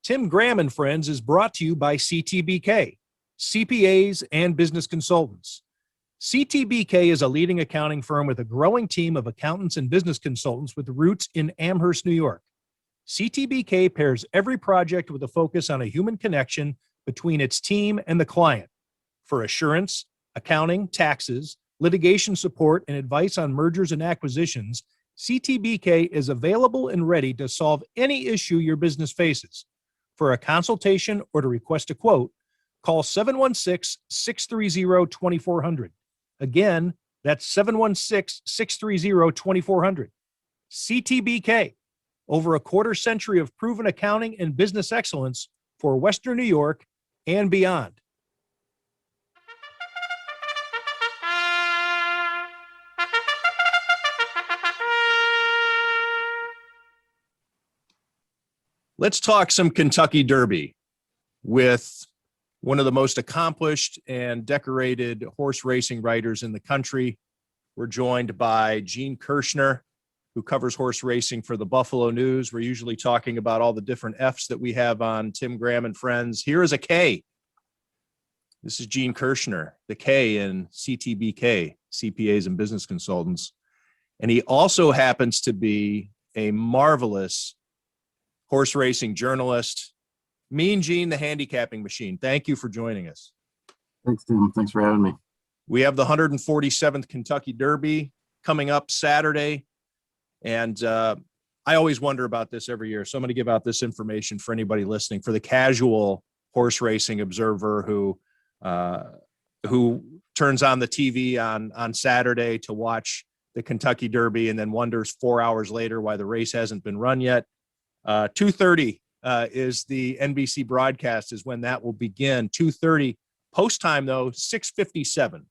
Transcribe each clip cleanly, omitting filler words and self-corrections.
Tim Graham and Friends is brought to you by CTBK, CPAs and business consultants. CTBK is a leading accounting firm with a growing team of accountants and business consultants with roots in Amherst, New York. CTBK pairs every project with a focus on a human connection between its team and the client. For assurance, accounting, taxes, litigation support, and advice on mergers and acquisitions, CTBK is available and ready to solve any issue your business faces. For a consultation or to request a quote, call 716-630-2400. Again, that's 716-630-2400. CTBK, over a quarter century of proven accounting and business excellence for Western New York and beyond. Let's talk some Kentucky Derby with one of the most accomplished and decorated horse racing writers in the country. We're joined by Gene Kershner, who covers horse racing for the Buffalo News. We're usually talking about all the different F's that we have on Tim Graham and Friends. Here is a K. This is Gene Kershner, the K in CTBK, CPAs and business consultants. And he also happens to be a marvelous horse racing journalist. Mean Gene, the handicapping machine. Thank you for joining us. Thanks, Tim. Thanks for having me. We have the 147th Kentucky Derby coming up Saturday. And I always wonder about this every year. So I'm going to give out this information for anybody listening, for the casual horse racing observer who turns on the TV on Saturday to watch the Kentucky Derby and then wonders 4 hours later why the race hasn't been run yet. 2:30 is the NBC broadcast, is when that will begin. 2:30 post time, though, 6:57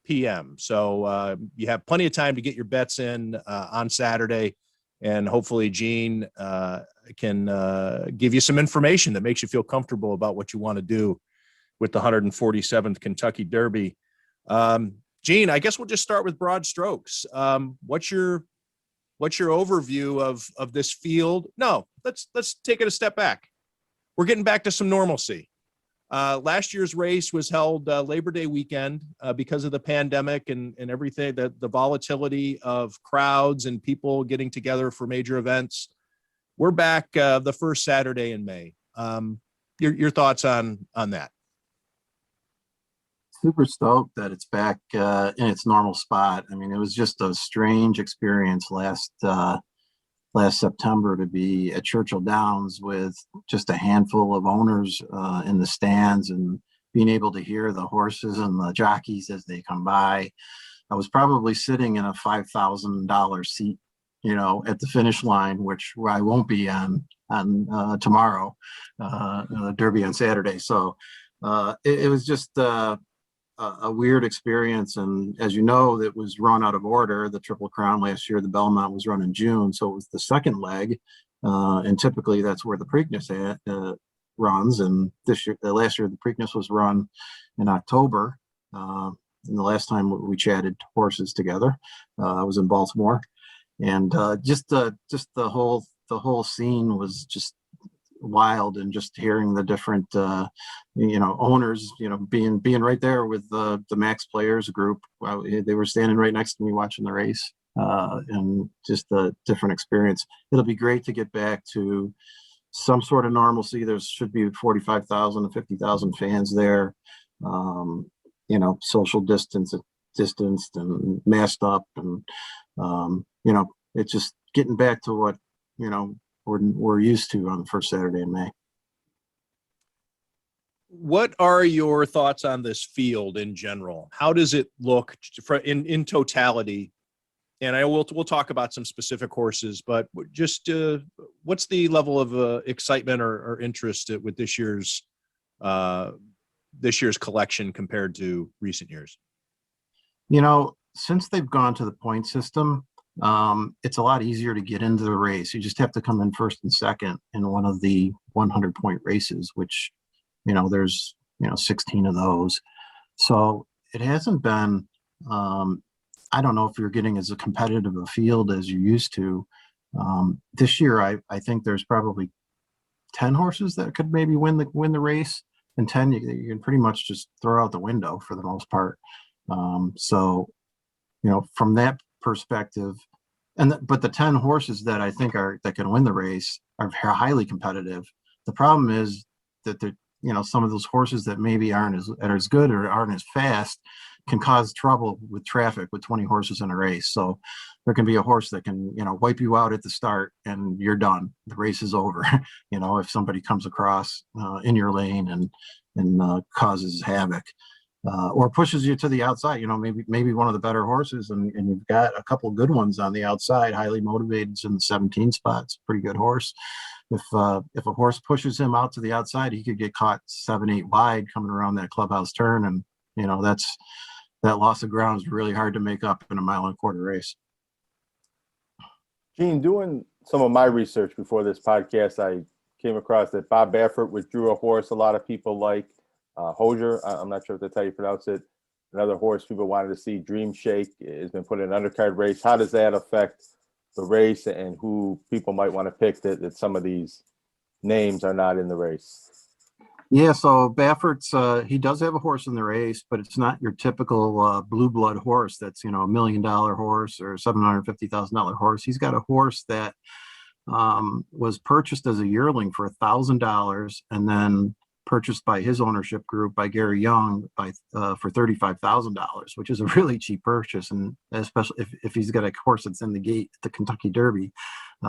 p.m. So you have plenty of time to get your bets in on Saturday, and hopefully Gene can give you some information that makes you feel comfortable about what you want to do with the 147th Kentucky Derby. Gene, I guess we'll just start with broad strokes. What's your overview of this field? No, let's take it a step back. We're getting back to some normalcy. Last year's race was held Labor Day weekend because of the pandemic and everything, the volatility of crowds and people getting together for major events. We're back the first Saturday in May. Your thoughts on that? Super stoked that it's back in its normal spot. I mean, it was just a strange experience last September to be at Churchill Downs with just a handful of owners in the stands and being able to hear the horses and the jockeys as they come by. I was probably sitting in a $5,000 seat, at the finish line, which I won't be on tomorrow, the Derby on Saturday. So it was just a weird experience. And as you know, it was run out of order. The Triple Crown last year, the Belmont was run in June. So it was the second leg. And typically that's where the Preakness runs. And last year, the Preakness was run in October. And the last time we chatted horses together, I was in Baltimore. And just the whole scene was just wild, and just hearing the different owners being right there with the Max Players group. They were standing right next to me watching the race, and just a different experience. It'll be great to get back to some sort of normalcy. There should be 45,000 to 50,000 fans there, social distanced and masked up, and it's just getting back to what we're used to on the first Saturday in May. What are your thoughts on this field in general? How does it look in totality? And we'll talk about some specific horses, but just what's the level of excitement or interest with this year's collection compared to recent years? Since they've gone to the point system, it's a lot easier to get into the race. You just have to come in first and second in one of the 100-point races, which, there's, 16 of those. So it hasn't been, I don't know if you're getting as a competitive a field as you used to. This year, I think there's probably 10 horses that could maybe win the race, and 10 you can pretty much just throw out the window for the most part. So, from that perspective, but the 10 horses that I think that can win the race are highly competitive. The problem is that some of those horses that maybe aren't as good or aren't as fast can cause trouble with traffic with 20 horses in a race. So there can be a horse that can, wipe you out at the start and you're done. The race is over. If somebody comes across in your lane and causes havoc. Or pushes you to the outside, maybe one of the better horses, and you've got a couple of good ones on the outside, highly motivated in the 17 spots, pretty good horse. If a horse pushes him out to the outside, he could get caught 7-8 wide coming around that clubhouse turn, and that loss of ground is really hard to make up in a 1.25 mile race. Gene, doing some of my research before this podcast, I came across that Bob Baffert withdrew a horse a lot of people like. Hosier, I'm not sure if that's how you pronounce it. Another horse people wanted to see, Dream Shake, has been put in an undercard race. How does that affect the race and who people might want to pick that some of these names are not in the race? Yeah, so Baffert's he does have a horse in the race, but it's not your typical blue blood horse that's $1 million horse or $750,000 horse. He's got a horse that was purchased as a yearling for $1,000 and then purchased by his ownership group by Gary Young for $35,000, which is a really cheap purchase, and especially if he's got a horse that's in the gate at the Kentucky Derby.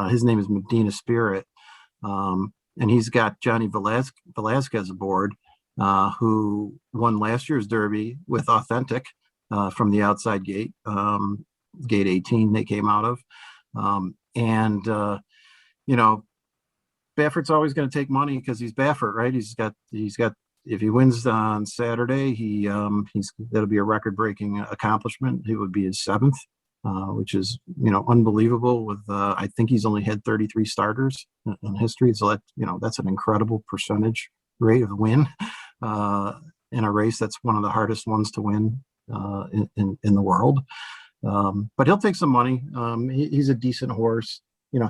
His name is Medina Spirit, and he's got Johnny Velasquez aboard, who won last year's Derby with Authentic from the outside gate, gate 18 they came out of, Baffert's always going to take money because he's Baffert, right? He's got. If he wins on Saturday, that'll be a record-breaking accomplishment. It would be his 7th, which is unbelievable. With I think he's only had 33 starters in history, so that's an incredible percentage rate of win in a race that's one of the hardest ones to win in the world. But he'll take some money. He's a decent horse.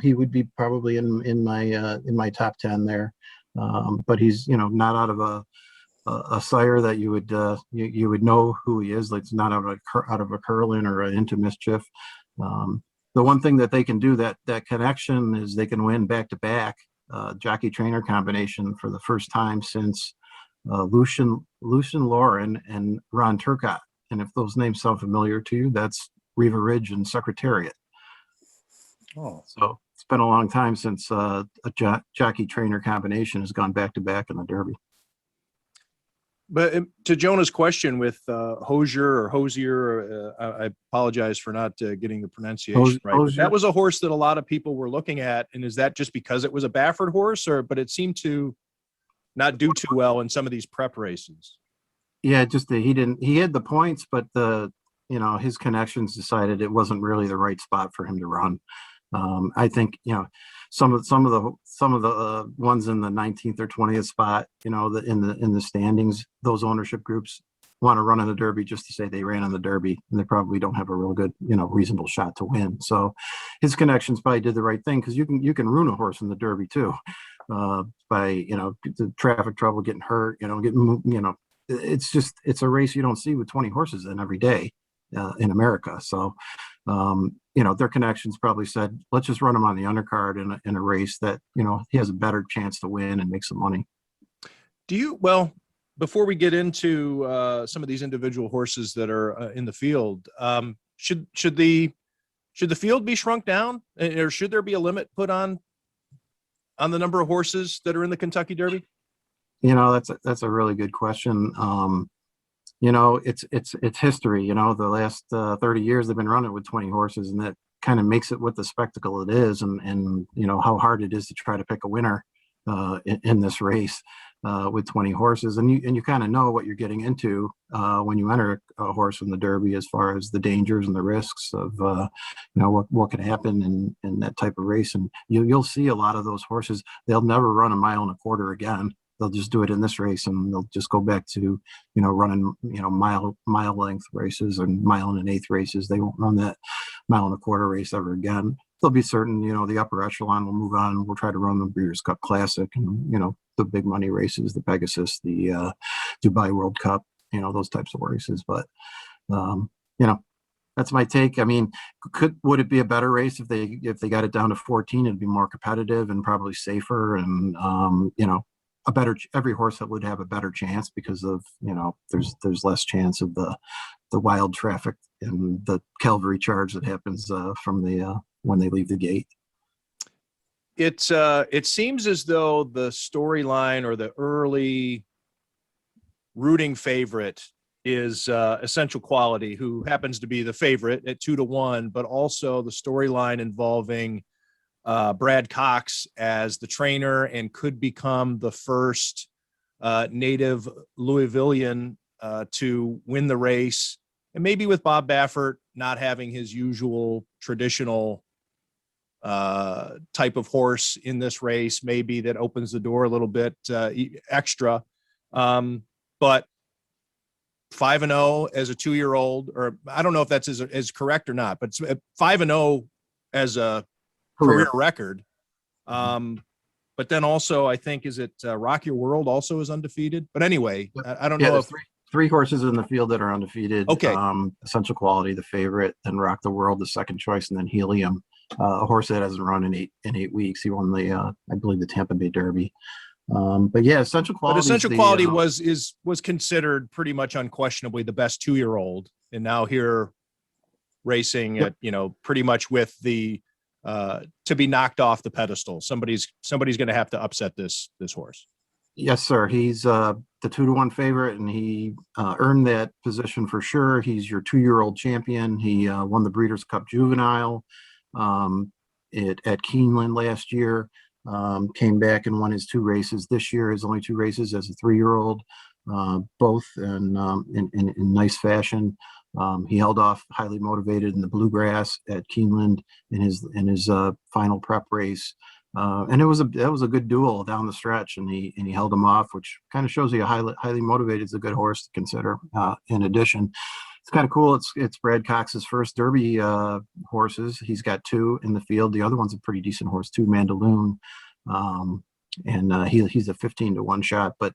He would be probably in my top 10 there, but he's not out of a sire that you would know who he is. Like, it's not out of a Curlin or Into Mischief. The one thing that they can do, that connection, is they can win back to back jockey trainer combination for the first time since Lucian Lauren and Ron Turcott. And if those names sound familiar to you, that's Riva Ridge and Secretariat. Oh, so it's been a long time since a jockey trainer combination has gone back to back in the Derby. But to Jonah's question with Hosier, I apologize for not getting the pronunciation right. But that was a horse that a lot of people were looking at, and is that just because it was a Baffert horse, but it seemed to not do too well in some of these prep races? Yeah, he had the points, but his connections decided it wasn't really the right spot for him to run. I think some of the ones in the 19th or 20th spot, in the standings, those ownership groups want to run in the Derby just to say they ran in the Derby, and they probably don't have a real good, reasonable shot to win. So his connections probably did the right thing, because you can ruin a horse in the Derby too, by the traffic trouble, getting hurt, it's a race you don't see with 20 horses in every day in America. So their connections probably said, let's just run him on the undercard in a race that he has a better chance to win and make some money. Before we get into some of these individual horses that are in the field, should the field be shrunk down, or should there be a limit put on the number of horses that are in the Kentucky Derby? That's a really good question. It's history. The last 30 years they've been running with 20 horses, and that kind of makes it what the spectacle it is, and how hard it is to try to pick a winner in this race with 20 horses, and you kind of know what you're getting into when you enter a horse in the Derby, as far as the dangers and the risks of what could happen in that type of race. And you'll see a lot of those horses, they'll never run 1.25 miles again. They'll just do it in this race, and they'll just go back to, running, mile length races and 1 1/8 races. They won't run that 1.25 mile race ever again. there'll be certain, the upper echelon will move on. We'll try to run the Breeders' Cup Classic and, the big money races, the Pegasus, the Dubai World Cup, those types of races. But, that's my take. I mean, would it be a better race if they got it down to 14? It'd be more competitive and probably safer, and every horse that would have a better chance because of there's less chance of the wild traffic and the cavalry charge that happens from the when they leave the gate. It seems as though the storyline or the early rooting favorite is Essential Quality, who happens to be the favorite at 2-1, but also the storyline involving Brad Cox as the trainer and could become the first native Louisvillian to win the race. And maybe with Bob Baffert not having his usual traditional type of horse in this race, maybe that opens the door a little bit extra. But 5-0 as a 2-year-old, or I don't know if that's as correct or not, but 5-0 as a career record. But then also, I think, is it Rock Your World also is undefeated? But anyway, I don't know if three horses in the field that are undefeated. Okay. Essential Quality, the favorite, then Rock the World, the second choice, and then Helium, a horse that hasn't run in eight weeks. He won the, I believe, the Tampa Bay Derby. But yeah, Essential Quality. But Essential Quality was considered pretty much unquestionably the best 2-year-old, and now here racing at pretty much with the to be knocked off the pedestal. Somebody's going to have to upset this horse. Yes, sir. He's the 2-1 favorite, and he earned that position for sure. He's your 2-year-old champion. He won the Breeders' Cup Juvenile at Keeneland last year. Came back and won his 2 races this year. His only 2 races as a 3-year-old, both in nice fashion. He held off Highly Motivated in the Bluegrass at Keeneland in his final prep race. And that was a good duel down the stretch, and he held him off, which kind of shows you Highly Motivated is a good horse to consider. In addition, it's kind of cool. It's Brad Cox's first Derby horses. He's got 2 in the field. The other one's a pretty decent horse too, Mandaloon. And he's a 15-1 shot. But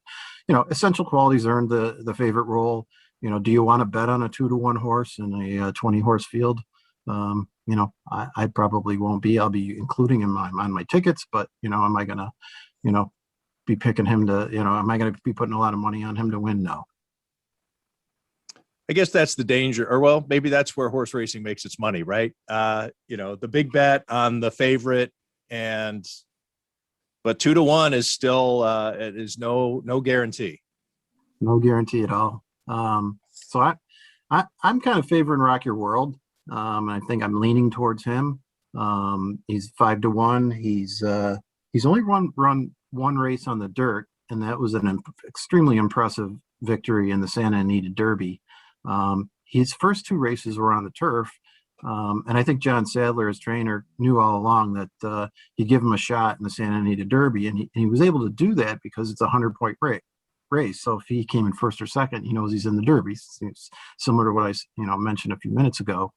Essential Quality's earned the favorite role. Do you want to bet on a 2-1 horse in a 20-horse field? I probably won't be. I'll be including him on my tickets, but am I gonna, be picking him to, am I gonna be putting a lot of money on him to win? No. I guess that's the danger, or well, maybe that's where horse racing makes its money, right? The big bet on the favorite, but 2-1 is still it is no guarantee. No guarantee at all. So I'm kind of favoring Rock Your World. I think I'm leaning towards him. He's 5-1. He's only run one race on the dirt, and that was an extremely impressive victory in the Santa Anita Derby. His first 2 races were on the turf, and I think John Sadler, his trainer, knew all along that he'd give him a shot in the Santa Anita Derby, and he was able to do that because it's a 100-point race. So if he came in first or second, he knows he's in the Derby. It's similar to what I mentioned a few minutes ago.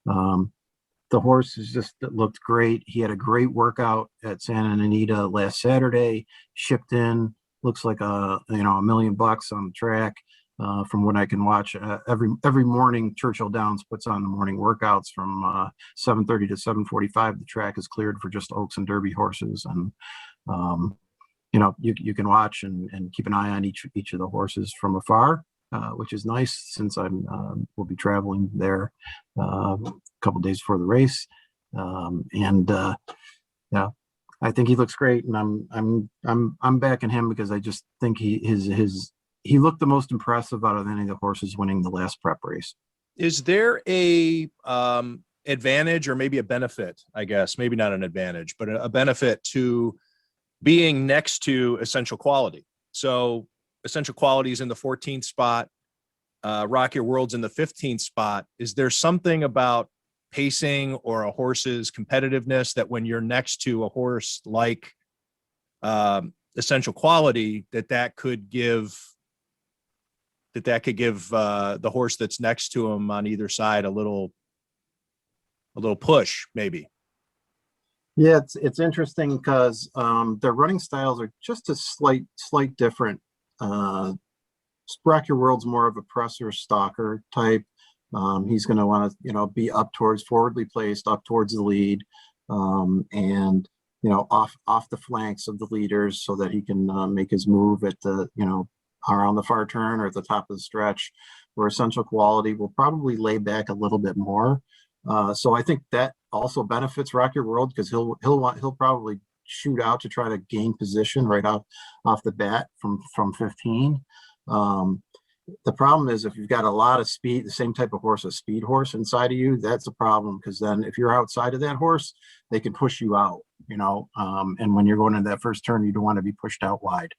The horse looked great. He had a great workout at Santa Anita last Saturday. Shipped in, looks like $1 million on the track. From what I can watch, every morning Churchill Downs puts on the morning workouts from 7:30 to 7:45. The track is cleared for just Oaks and Derby horses, and you can watch and keep an eye on each of the horses from afar, which is nice since we'll be traveling there a couple days before the race, I think he looks great, and I'm backing him because I just think he looked the most impressive out of any of the horses winning the last prep race. Is there a advantage or maybe a benefit, I guess, maybe not an advantage, but a benefit to being next to Essential Quality? So Essential Quality is in the 14th spot. Rock Your World's in the 15th spot. Is there something about pacing or a horse's competitiveness that when you're next to a horse like Essential Quality, that could give the horse that's next to him on either side a little push, maybe? Yeah, it's interesting because their running styles are just a slight different. Sprocket World's more of a presser stalker type. He's going to want to, be up towards forwardly placed, up towards the lead, and off the flanks of the leaders so that he can make his move at the around the far turn or at the top of the stretch. Where Essential Quality will probably lay back a little bit more. So I think that also benefits Rocket World because he'll probably shoot out to try to gain position right off the bat from 15. The problem is if you've got a lot of speed, the same type of horse, a speed horse inside of you, that's a problem because then if you're outside of that horse, they can push you out, and when you're going into that first turn, you don't want to be pushed out wide.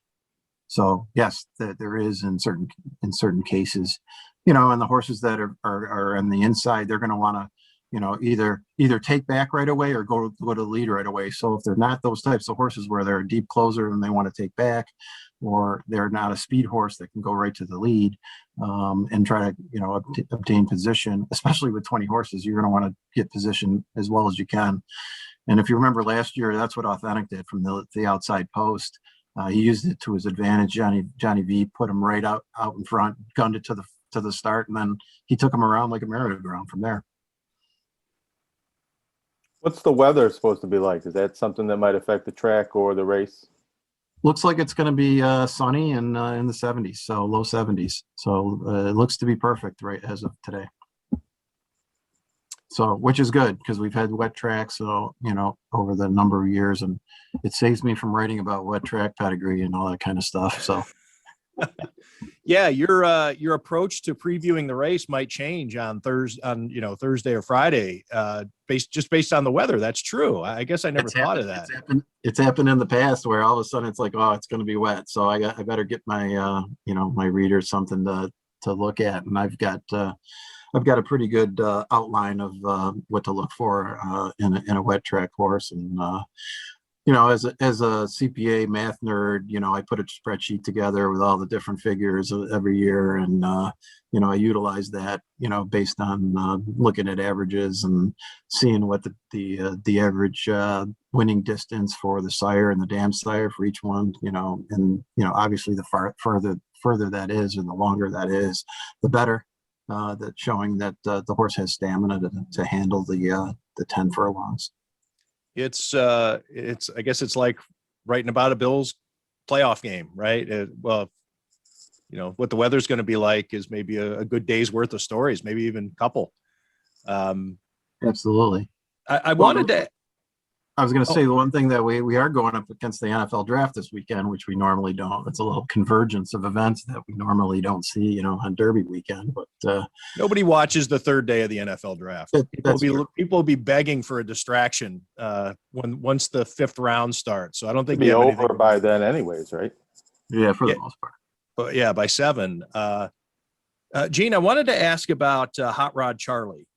So yes, there is in certain cases, and the horses that are on the inside, they're going to want to, either take back right away or go to the lead right away. So if they're not those types of horses where they're a deep closer and they want to take back, or they're not a speed horse that can go right to the lead and try to, obtain position, especially with 20 horses, you're going to want to get position as well as you can. And if you remember last year, that's what Authentic did from the outside post. He used it to his advantage. Johnny V put him right out in front, gunned it to the start, and then he took him around like a merry-go-round from there. What's the weather supposed to be like? Is that something that might affect the track or the race? Looks like it's going to be sunny and in the 70s, so low 70s. So it looks to be perfect right as of today. So, which is good because we've had wet tracks, so over the number of years, and it saves me from writing about wet track pedigree and all that kind of stuff. So, yeah, your approach to previewing the race might change on Thursday or Friday, based on the weather. That's true. I guess I never thought of that. It's happened in the past where all of a sudden it's like, oh, it's going to be wet, so I better get my my reader something to look at, and I've got a pretty good outline of what to look for in a wet track horse. And as a CPA math nerd, I put a spreadsheet together with all the different figures every year, and I utilize that based on looking at averages and seeing what the average winning distance for the sire and the dam sire for each one, and obviously the further that is and the longer that is, the better. That showing that the horse has stamina to handle the 10 furlongs. It's I guess it's like writing about a Bills playoff game, right? Well, what the weather's going to be like is maybe a good day's worth of stories, maybe even a couple. Absolutely. I wanted to. I was going to say the one thing that we are going up against the NFL draft this weekend, which we normally don't. It's a little convergence of events that we normally don't see, on Derby weekend. But nobody watches the third day of the NFL draft. People will be begging for a distraction once the fifth round starts. So I don't think it'll be over by then, anyways, right? Yeah, for the most part. But yeah, by 7. Gene, I wanted to ask about Hot Rod Charlie.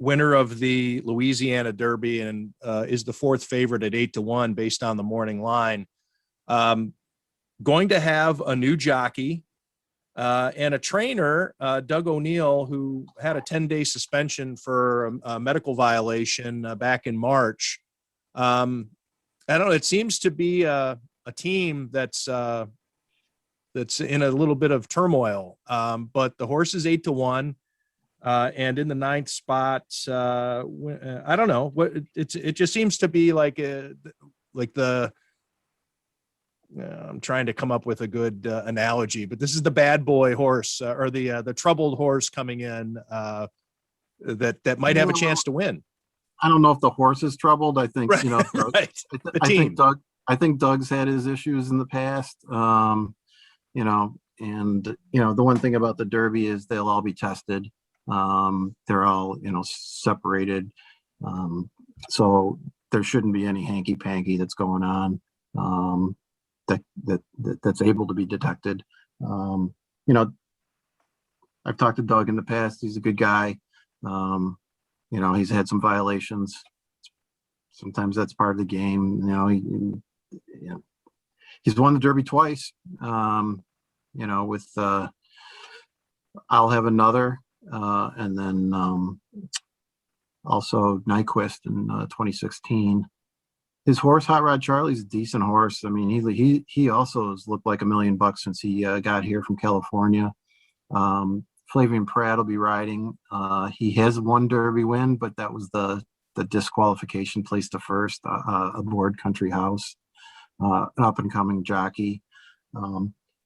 Winner of the Louisiana Derby and is the 4th favorite at 8-1 based on the morning line. Going to have a new jockey and a trainer, Doug O'Neill, who had a 10-day suspension for a medical violation back in March. I don't know. It seems to be a team that's in a little bit of turmoil, but the horse is 8-1. And in the 9th spot, I don't know what it just seems to be like I'm trying to come up with a good analogy, but this is the bad boy horse or the troubled horse coming in that might have a chance to win. I don't know if the horse is troubled. I think, right. Doug, right. The team. I think Doug's had his issues in the past, and the one thing about the Derby is they'll all be tested. They're all, separated. So there shouldn't be any hanky panky that's going on, that's able to be detected. I've talked to Doug in the past. He's a good guy. He's had some violations. Sometimes that's part of the game. He's won the Derby twice, with, I'll Have Another. And then also Nyquist in 2016. His horse, Hot Rod Charlie's a decent horse. I mean, he also has looked like $1 million since he got here from California. Flavian Pratt will be riding. He has one Derby win, but that was the disqualification, placed to first aboard Country House, an up and coming jockey.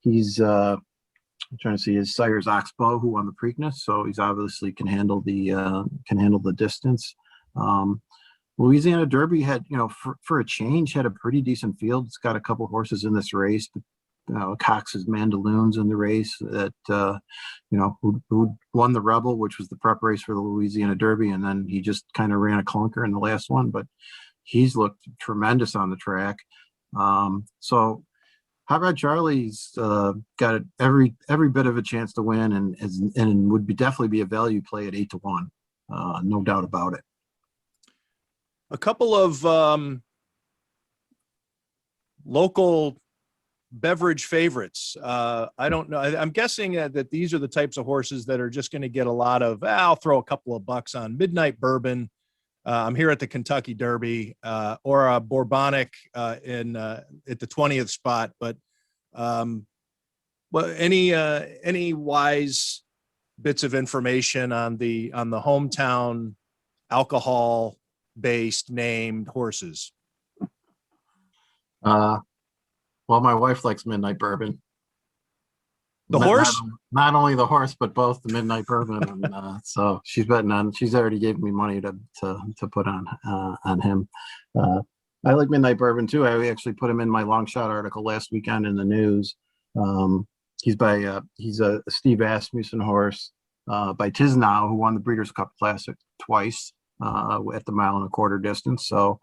He's I'm trying to see his sire's Oxbow, who won the Preakness, so he's obviously can handle the distance. Louisiana Derby had, for a change, had a pretty decent field. It's got a couple horses in this race, but Cox's Mandaloons in the race that, who won the Rebel, which was the prep race for the Louisiana Derby. And then he just kind of ran a clunker in the last one, but he's looked tremendous on the track. So Hot Rod Charlie's got every bit of a chance to win, and would definitely be a value play at 8-1. No doubt about it. A couple of local beverage favorites. I don't know. I'm guessing that these are the types of horses that are just going to get a lot of, I'll throw a couple of bucks on Midnight Bourbon. I'm here at the Kentucky Derby, or a Bourbonic at the 20th spot. But any wise bits of information on the hometown alcohol based named horses? Well, my wife likes Midnight Bourbon. The horse? Not only the horse, but both the Midnight Bourbon. And, so she's betting on. She's already gave me money to put on him. I like Midnight Bourbon too. I actually put him in my long shot article last weekend in the news. He's a Steve Asmussen horse by Tisnow, who won the Breeders' Cup Classic twice at the 1.25 mile distance. So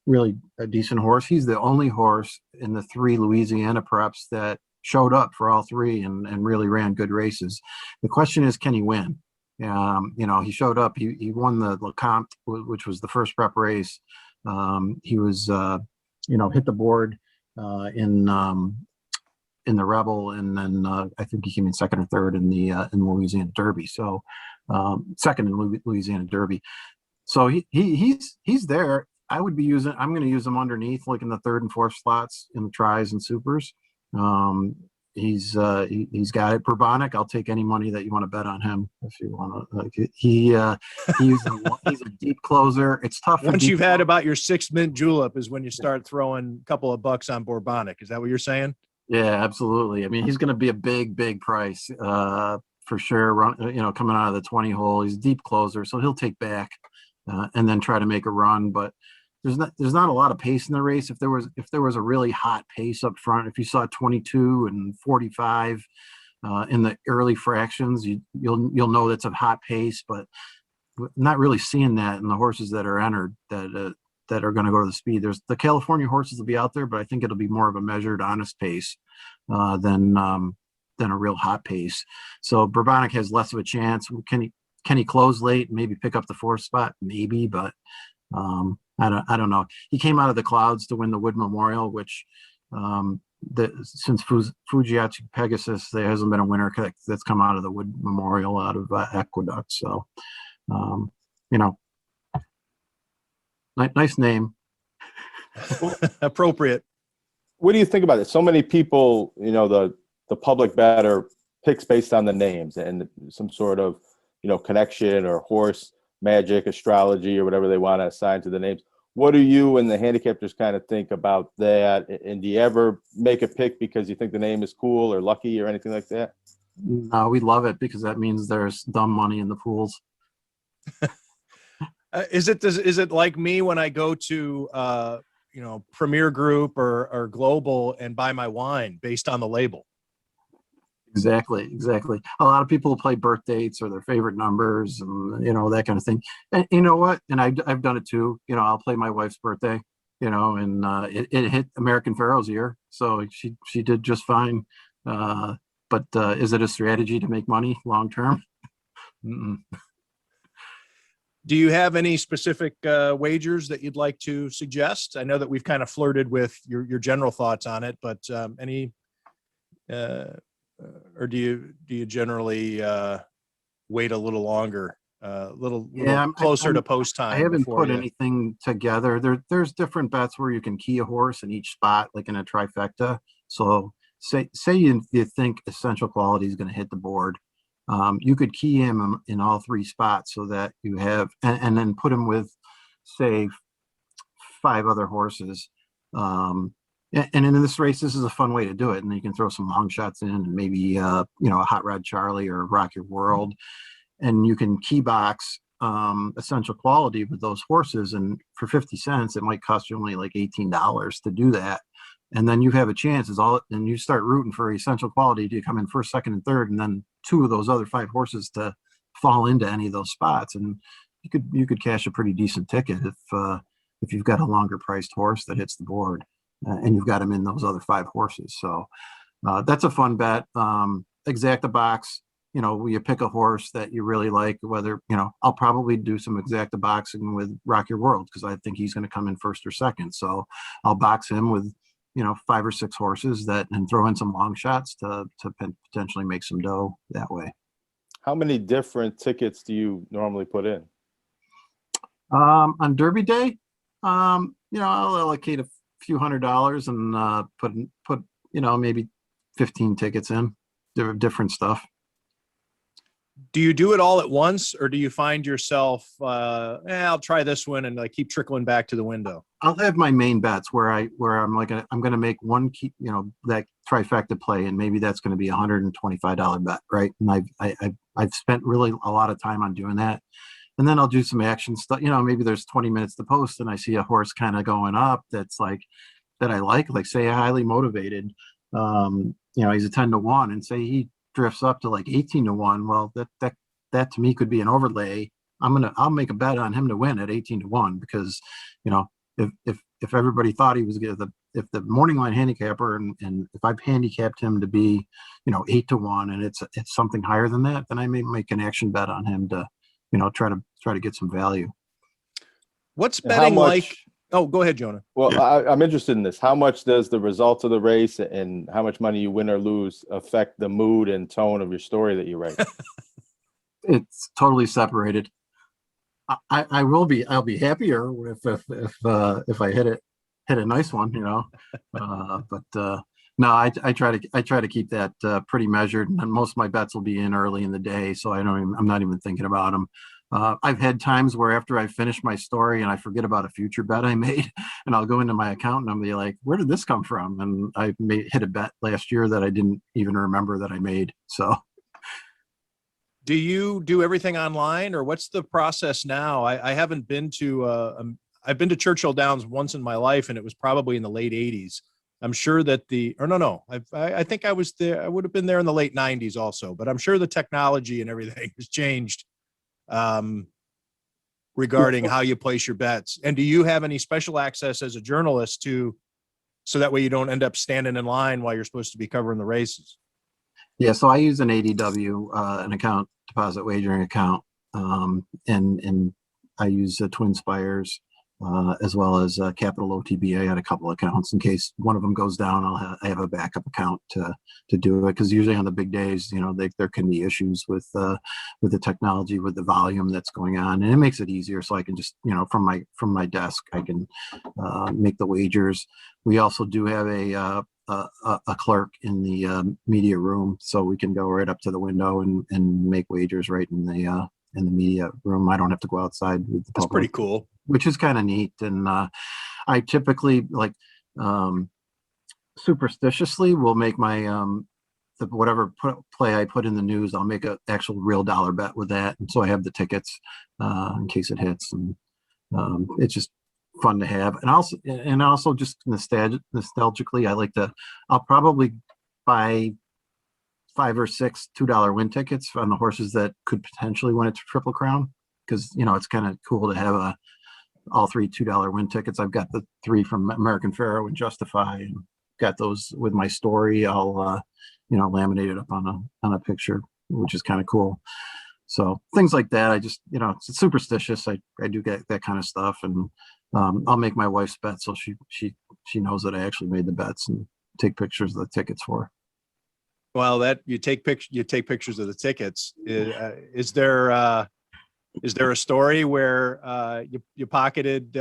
really a decent horse. He's the only horse in the 3 Louisiana preps that showed up for all 3 and really ran good races. The question is, can he win? He showed up. He won the Lecomte, which was the first prep race. He was, hit the board in the Rebel, and then I think he came in second or third in the Louisiana Derby. So second in Louisiana Derby. So he's there. I'm going to use him underneath, like in the 3rd and 4th slots in the tries and supers. He's got it. Bourbonic, I'll take any money that you want to bet on him if you want to. He's a deep closer. It's tough. Once you've had about your 6 mint julep is when you start throwing a couple of bucks on Bourbonic. Is that what you're saying? Yeah, absolutely. I mean, he's going to be a big price for sure. Coming out of the 20 hole, he's a deep closer, so he'll take back and then try to make a run. But there's not a lot of pace in the race. If there was a really hot pace up front, if you saw 22 and 45 in the early fractions, you'll know that's a hot pace. But not really seeing that in the horses that are entered that are going to go to the speed. There's the California horses will be out there, but I think it'll be more of a measured, honest pace than a real hot pace. So Bourbonic has less of a chance. Can he close late and maybe pick up the 4th spot? Maybe, but I don't know. He came out of the clouds to win the Wood Memorial, which since Fujiachi Pegasus, there hasn't been a winner that's come out of the Wood Memorial out of Aqueduct. So, nice name. Appropriate. What do you think about it? So many people, the public better picks based on the names and some sort of, connection or horse magic, astrology, or whatever they want to assign to the names. What do you and the handicappers kind of think about that? And do you ever make a pick because you think the name is cool or lucky or anything like that? No, we love it because that means there's dumb money in the pools. Is it like me when I go to Premier Group or Global and buy my wine based on the label? Exactly. A lot of people play birth dates or their favorite numbers and that kind of thing. And you know what? And I've done it too. I'll play my wife's birthday. And it hit American Pharoah's year, so she did just fine. But is it a strategy to make money long term? Do you have any specific wagers that you'd like to suggest? I know that we've kind of flirted with your general thoughts on it, but any, or do you generally wait a little longer little Yeah, closer to post time. I haven't before put you- anything together. There's different bets where you can key a horse in each spot, like in a trifecta. So say you think Essential Quality is going to hit the board. You could key him in all three spots so that you have, and then put him with, say, 5 other horses. And in this race, this is a fun way to do it. And you can throw some long shots in, and maybe a Hot Rod Charlie or Rock Your World, and you can key box Essential Quality with those horses. And for 50 cents, it might cost you only like $18 to do that. And then you have a chance and you start rooting for Essential Quality to come in first, second, and third, and then 2 of those other 5 horses to fall into any of those spots. And you could cash a pretty decent ticket if you've got a longer priced horse that hits the board, and you've got him in those other 5 horses. So that's a fun bet. Exacta box, you pick a horse that you really like, whether, I'll probably do some exacta boxing with Rock Your World, because I think he's going to come in first or second. So I'll box him with, 5 or 6 horses and throw in some long shots to potentially make some dough that way. How many different tickets do you normally put in? On Derby Day, I'll allocate a few $100s and put maybe 15 tickets in. They're different stuff. Do you do it all at once, or do you find yourself, I'll try this one and like keep trickling back to the window? I'll have my main bets where I'm like, I'm going to make one key, that trifecta play, and maybe that's going to be a $125 bet, right? And I've spent really a lot of time on doing that. And then I'll do some action stuff. Maybe there's 20 minutes to post, and I see a horse kind of going up that's like, that I like say a Highly Motivated. He's a 10-1, and say he drifts up to like 18-1. Well, that to me could be an overlay. I'll make a bet on him to win at 18-1, because if everybody thought he was good, if the morning line handicapper and if I've handicapped him to be 8-1, and it's something higher than that, then I may make an action bet on him to try to get some value. What's betting like? Oh, go ahead, Jonah. Well, yeah. I'm interested in this. How much does the results of the race and how much money you win or lose affect the mood and tone of your story that you write? It's totally separated. I'll be happier if I hit a nice one, but no, I try to keep that pretty measured, and most of my bets will be in early in the day, so I'm not even thinking about them. I've had times where after I finish my story and I forget about a future bet I made, and I'll go into my account and I'll be like, where did this come from? And I hit a bet last year that I didn't even remember that I made. So do you do everything online, or what's the process now? I haven't been to I've been to Churchill Downs once in my life, and it was probably in the late 80s. I'm sure that I think I was there. I would have been there in the late 90s also, but I'm sure the technology and everything has changed regarding how you place your bets. And do you have any special access as a journalist so that way you don't end up standing in line while you're supposed to be covering the races? Yeah, so I use an ADW, an account deposit wagering account, and I use Twin Spires, as well as Capital OTB. I had a couple accounts in case one of them goes down. I have a backup account to do it, because usually on the big days, there can be issues with the technology, with the volume that's going on, and it makes it easier. So I can just from my desk, I can make the wagers. We also do have a clerk in the media room, so we can go right up to the window and make wagers right in the media room. I don't have to go outside with the public. That's pretty cool. Which is kind of neat. And I typically superstitiously will make my whatever play I put in the news, I'll make an actual real dollar bet with that, and so I have the tickets in case it hits. And it's just fun to have. And also just nostalgically, I'll probably buy 5 or 6 $2 win tickets on the horses that could potentially win a Triple Crown, because it's kind of cool to have all 3 $2 win tickets. I've got the 3 from American Pharoah and Justify, and got those with my story. I'll laminate it up on a picture, which is kind of cool. So things like that. I just it's superstitious. I do get that kind of stuff, and I'll make my wife's bet so she knows that I actually made the bets, and take pictures of the tickets for her. Well, that you take pictures of the tickets. Is there Is there a story where you pocketed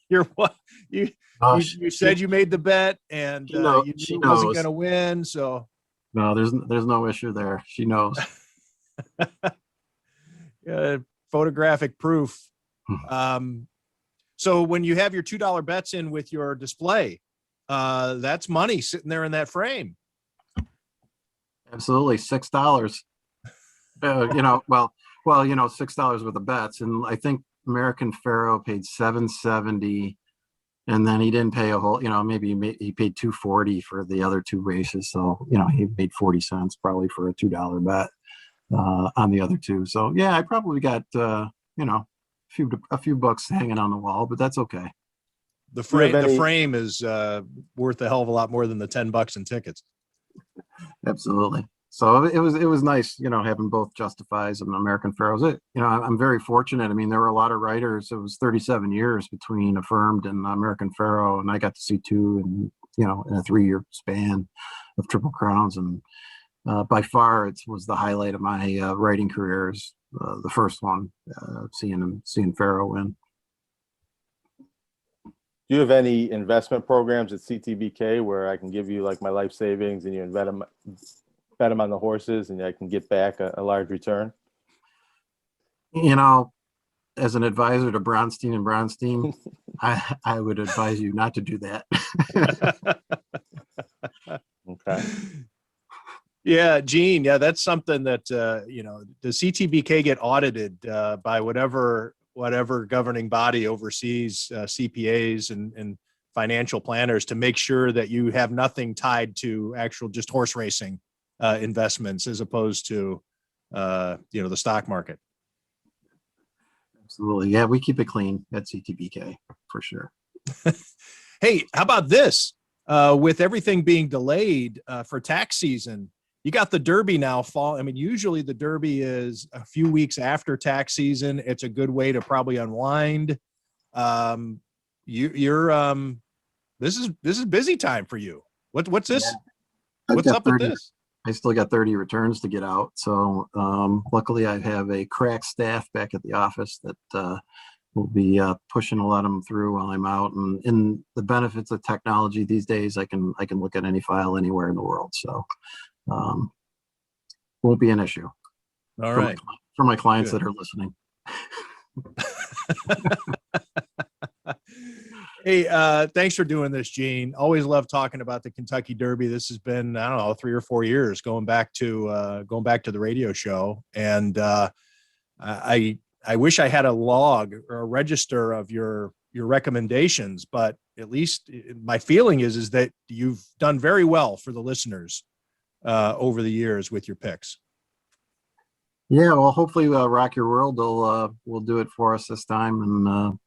your what you Oh, you said you made the bet and she know- you she knew it wasn't knows. going to win, so No, there's no issue there. She knows. photographic proof. So when you have your $2 bets in with your display, that's money sitting there in that frame. Absolutely, $6. $6 with the bets, and I think American Pharoah paid $7.70, and then he didn't pay a whole. Maybe he paid $2.40 for the other two races, so he paid 40 cents probably for a $2 bet on the other two. So yeah, I probably got a few bucks hanging on the wall, but that's okay. The Do you have frame, the any- frame is worth a hell of a lot more than the $10 in tickets. Absolutely. So it was nice, having both Justifies and American Pharoahs. I'm very fortunate. I mean, there were a lot of writers. It was 37 years between Affirmed and American Pharoah, and I got to see two, and in a 3-year span of Triple Crowns. And by far, it was the highlight of my writing career. Is the first one, seeing Pharoah win. Do you have any investment programs at CTBK where I can give you like my life savings and you bet them on the horses and I can get back a large return? As an advisor to Bronstein and Bronstein, I would advise you not to do that. Okay. Yeah, Gene. Yeah, that's something that the CTBK get audited by whatever governing body oversees CPAs and financial planners to make sure that you have nothing tied to actual just horse racing investments as opposed to the stock market. Absolutely. Yeah, we keep it clean at CTBK for sure. Hey, how about this? With everything being delayed for tax season, you got the Derby now fall. I mean, usually the Derby is a few weeks after tax season. It's a good way to probably unwind. This is busy time for you. What's this? Yeah. What's up with this? I still got 30 returns to get out. So luckily I have a crack staff back at the office that will be pushing a lot of them through while I'm out. And in the benefits of technology these days, I can look at any file anywhere in the world. So won't be an issue. All right. For my clients Good. that are listening. Hey, thanks for doing this, Gene. Always love talking about the Kentucky Derby. This has been, I don't know, 3 or 4 years going back to the radio show. And I wish I had a log or a register of your recommendations, but at least my feeling is that you've done very well for the listeners over the years with your picks. Yeah, well, hopefully Rock Your World will do it for us this time, and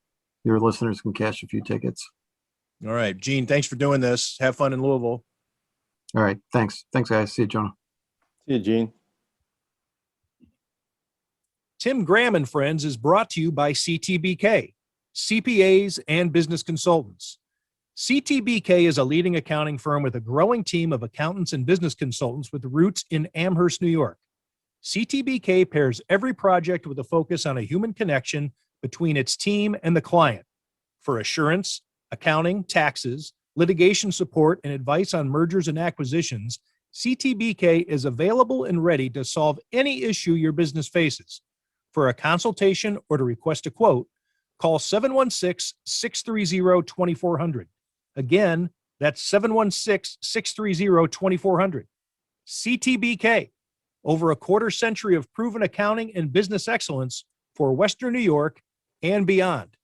your listeners can cash a few tickets. All right, Gene, thanks for doing this. Have fun in Louisville. All right, thanks guys. See you, Jonah. See you, Gene. Tim Graham and Friends is brought to you by CTBK, CPAs and business consultants. CTBK is a leading accounting firm with a growing team of accountants and business consultants with roots in Amherst, New York. CTBK pairs every project with a focus on a human connection between its team and the client. For assurance, accounting, taxes, litigation support, and advice on mergers and acquisitions, CTBK is available and ready to solve any issue your business faces. For a consultation or to request a quote, call 716-630-2400. Again, that's 716-630-2400. CTBK, over a quarter century of proven accounting and business excellence for Western New York and beyond.